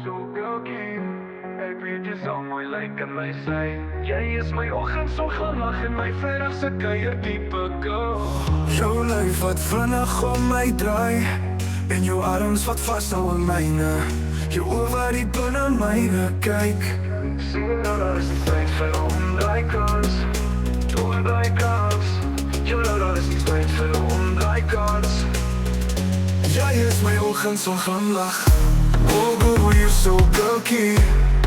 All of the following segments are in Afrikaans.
Girlkie, ek weet jy sal mooi lyk in my sy. Jy is my oggendsonglimlag en my vrijdagse kuier diepe go. Jou lyf wat vinnig om my draai en jou arms wat vashou in myne. Jou oë wat diep binne myne kyk. Sien nou dat is die tyd vir 'n omdraaikans. Door die kans. Jy nou dat is die tyd vir 'n omdraaikans. Jy is my oggendsonglimlag. Oh girl, you're so girlkie.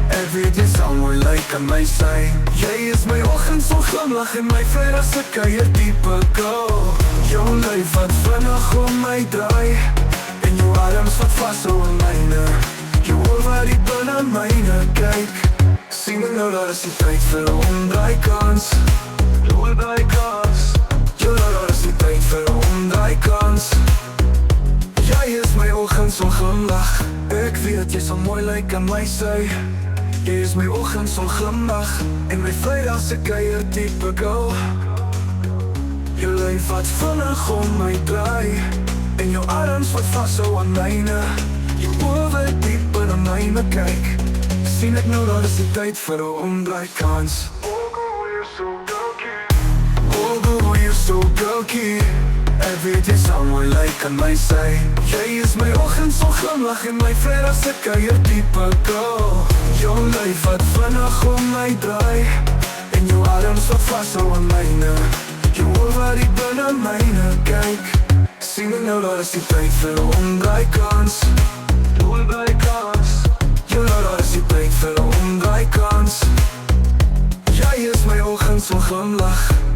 Ek weet jy sal mooi lyk aan my sy. Jy is my oggendsonglimlag en my vrijdagse kuier diepe go. Jou lyf wat vinnig om my draai en jou arms wat vashou in myne. Jou oë wat diep binne myne kyk. Sien nou dat is die tyd vir 'n omdraaikans. Door die kans. Jy nou dat is die tyd vir 'n omdraaikans. Jy is my oggendsonglimlag. Ek weet jy sal mooi lyk aan my sy. Jy is my oggendsonglimlag en my vrijdagse kuier diepe go. Jou lyf wat vinnig om my draai en jou arms wat vashou aan myne. Jou oë wat diep binne myne kyk. Sien ek nou dat is die tyd vir 'n omdraaikans. Oh girl, you're so girlkie. Oh girl, you're so girlkie. Ek weet jy sal mooi lyk aan my sy. Jy is my oggendsonglimlag en my vrijdagse kuier diepe go. Jou lyf wat vinnig om my draai en jou arms wat vashou aan myne. Jou oë wat diep binne myne kyk. Sien ek nou dat is die tyd vir 'n omdraaikans. Door die kans. Jy nou dat is die tyd vir 'n omdraaikans. Jy is my oggendsonglimlag.